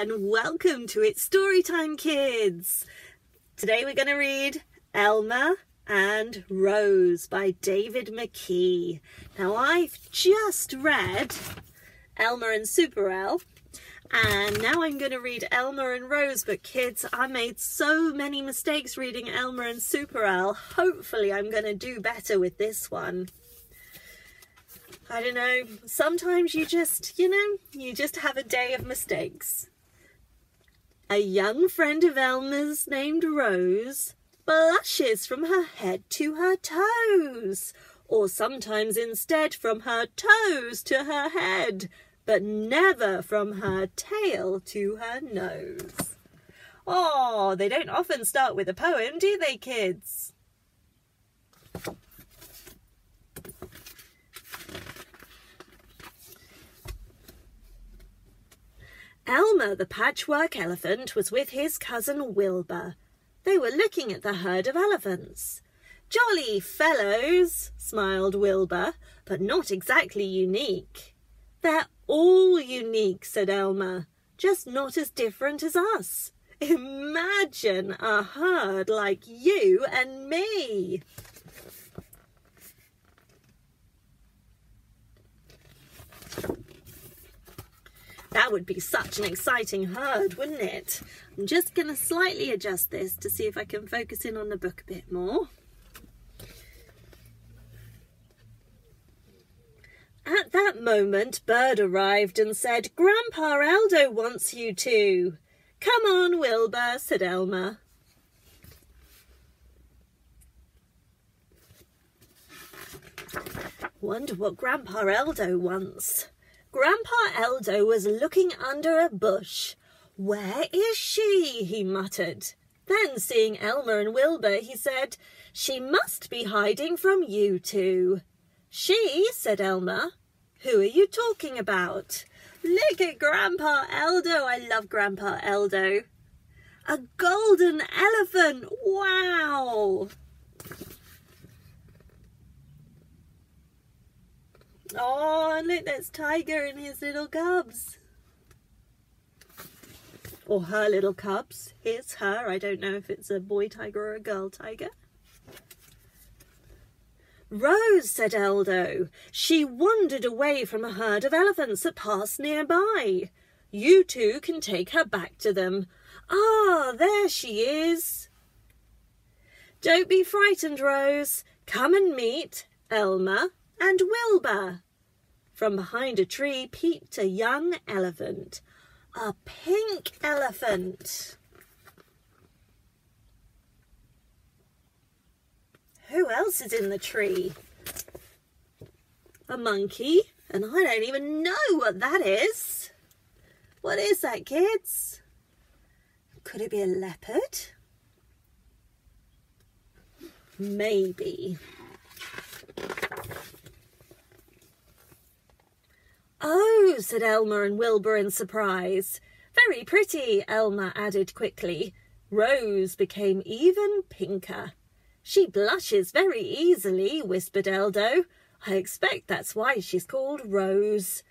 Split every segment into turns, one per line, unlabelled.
and welcome to It's Storytime Kids. Today we're going to read Elmer and Rose by David McKee. Now I've just read Elmer and Super, and now I'm going to read Elmer and Rose, but kids, I made so many mistakes reading Elmer and Super. Hopefully I'm going to do better with this one. I don't know, sometimes you just have a day of mistakes. A young friend of Elmer's named Rose blushes from her head to her toes, or sometimes instead from her toes to her head, but never from her tail to her nose. Oh, they don't often start with a poem, do they, kids? Elmer the patchwork elephant was with his cousin Wilbur. They were looking at the herd of elephants. "Jolly fellows," smiled Wilbur, "but not exactly unique." "They're all unique," said Elmer, "just not as different as us. Imagine a herd like you and me." That would be such an exciting herd, wouldn't it? I'm just going to slightly adjust this to see if I can focus in on the book a bit more. At that moment, Bird arrived and said, "Grandpa Eldo wants you to." "Come on, Wilbur," said Elmer. Wonder what Grandpa Eldo wants. Grandpa Eldo was looking under a bush. "Where is she?" he muttered. Then, seeing Elmer and Wilbur, he said, "She must be hiding from you two." "She?" said Elmer. "Who are you talking about?" "Look at Grandpa Eldo. I love Grandpa Eldo." "A golden elephant. Wow." Oh, and look, there's Tiger and his little cubs. Or her little cubs. Here's her. I don't know if it's a boy tiger or a girl tiger. "Rose," said Eldo. "She wandered away from a herd of elephants that passed nearby. You two can take her back to them. Ah, there she is." "Don't be frightened, Rose. Come and meet Elmer and Wilbur." From behind a tree peeped a young elephant. A pink elephant. Who else is in the tree? A monkey, and I don't even know what that is. What is that, kids? Could it be a leopard? Maybe. "Oh," said Elmer and Wilbur in surprise. "Very pretty," Elmer added quickly. Rose became even pinker. "She blushes very easily," whispered Eldo. "I expect that's why she's called Rose."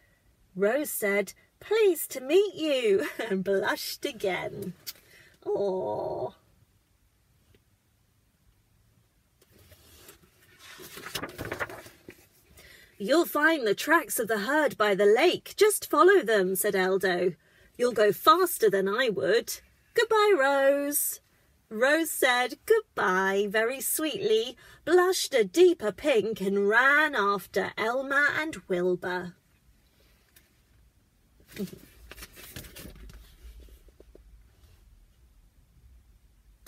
Rose said, "Pleased to meet you," and blushed again. Aww. "You'll find the tracks of the herd by the lake. Just follow them," said Eldo. "You'll go faster than I would. Goodbye, Rose." Rose said goodbye very sweetly, blushed a deeper pink, and ran after Elmer and Wilbur.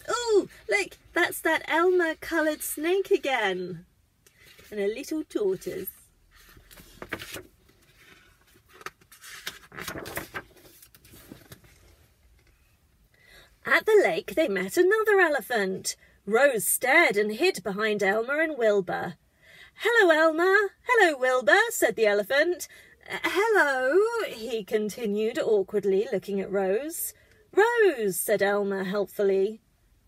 Oh, look, that's that Elmer-coloured snake again. And a little tortoise. At the lake they met another elephant. Rose stared and hid behind Elmer and Wilbur. "Hello, Elmer. Hello, Wilbur," said the elephant. "Hello," he continued awkwardly, looking at Rose. "Rose," said Elmer helpfully.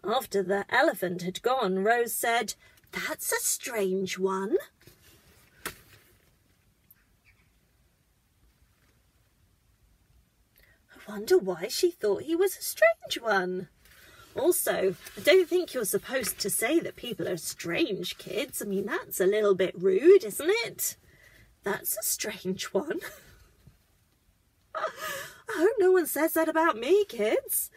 After the elephant had gone, Rose said, "That's a strange one." I wonder why she thought he was a strange one. Also, I don't think you're supposed to say that people are strange, kids. I mean, that's a little bit rude, isn't it? That's a strange one. I hope no one says that about me, kids.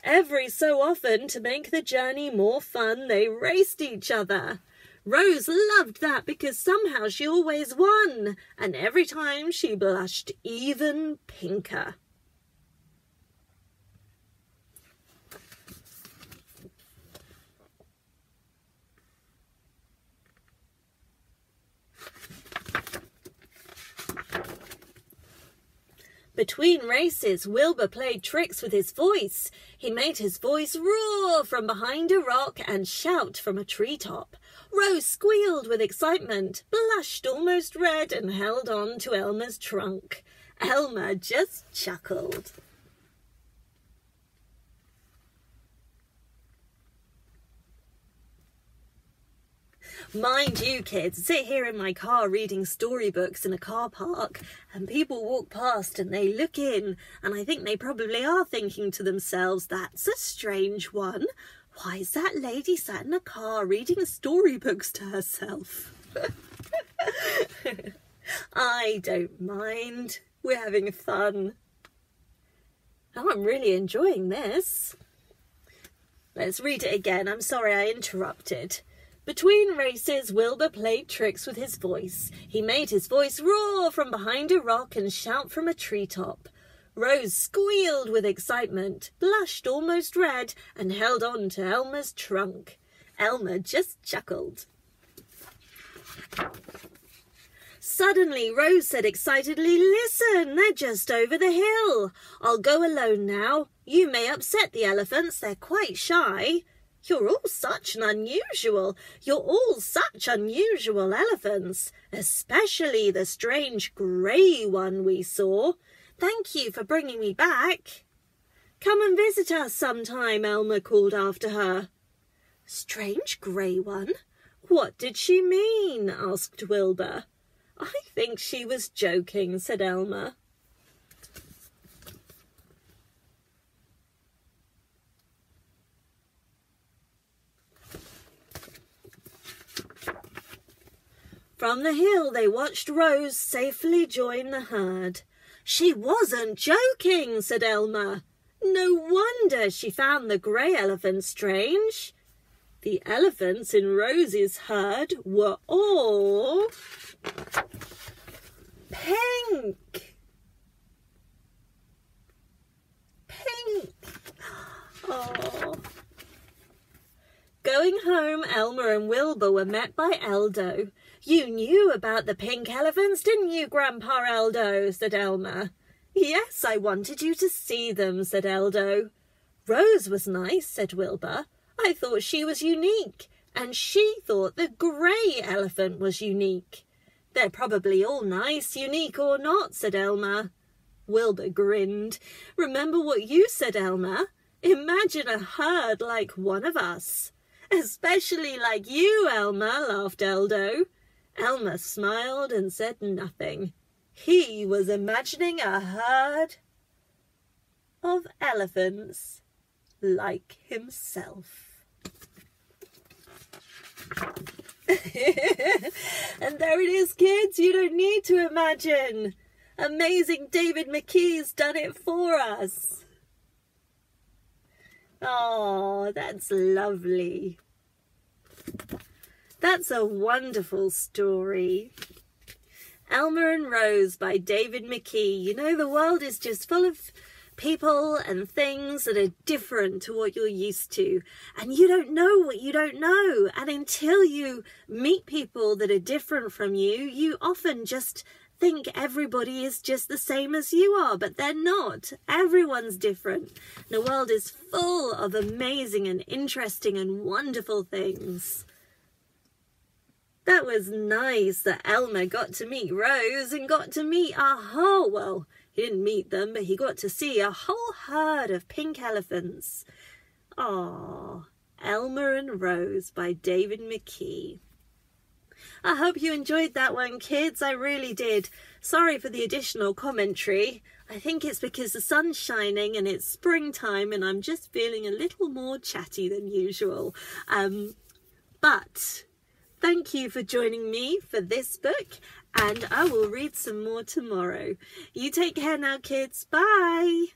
Every so often, to make the journey more fun, they raced each other. Rose loved that because somehow she always won, and every time she blushed even pinker. Between races, Wilbur played tricks with his voice. He made his voice roar from behind a rock and shout from a treetop. Rose squealed with excitement, blushed almost red, and held on to Elmer's trunk. Elmer just chuckled. Mind you, kids, I sit here in my car reading storybooks in a car park, and people walk past and they look in, and I think they probably are thinking to themselves, that's a strange one. Why is that lady sat in a car reading storybooks to herself? I don't mind. We're having fun. Oh, I'm really enjoying this. Let's read it again. I'm sorry I interrupted. Between races, Wilbur played tricks with his voice. He made his voice roar from behind a rock and shout from a treetop. Rose squealed with excitement, blushed almost red, and held on to Elmer's trunk. Elmer just chuckled. Suddenly, Rose said excitedly, "Listen, they're just over the hill. I'll go alone now. You may upset the elephants, they're quite shy." You're all such unusual elephants, especially the strange grey one we saw. Thank you for bringing me back. Come and visit us sometime, Elmer called after her. Strange grey one? What did she mean? Asked Wilbur. I think she was joking, said Elmer. From the hill they watched Rose safely join the herd. She wasn't joking, said Elmer. No wonder she found the grey elephant strange. The elephants in Rose's herd were all pink. Pink. Oh. Going home, Elmer and Wilbur were met by Eldo. You knew about the pink elephants, didn't you, Grandpa Eldo? Said Elmer. Yes, I wanted you to see them, said Eldo. Rose was nice, said Wilbur. I thought she was unique, and she thought the grey elephant was unique. They're probably all nice, unique or not, said Elmer. Wilbur grinned. Remember what you said, Elmer? Imagine a herd like one of us. Especially like you, Elmer, laughed Eldo. Elmer smiled and said nothing. He was imagining a herd of elephants like himself. And there it is, kids. You don't need to imagine. Amazing David McKee's done it for us. Oh, that's lovely. That's a wonderful story. Elmer and Rose by David McKee. You know, the world is just full of people and things that are different to what you're used to. And you don't know what you don't know. And until you meet people that are different from you, you often just think everybody is just the same as you are, but they're not. Everyone's different. The world is full of amazing and interesting and wonderful things. That was nice that Elmer got to meet Rose and got to meet he didn't meet them, but he got to see a whole herd of pink elephants. Aww, Elmer and Rose by David McKee. I hope you enjoyed that one, kids. I really did. Sorry for the additional commentary. I think it's because the sun's shining and it's springtime and I'm just feeling a little more chatty than usual. But thank you for joining me for this book, and I will read some more tomorrow. You take care now, kids. Bye.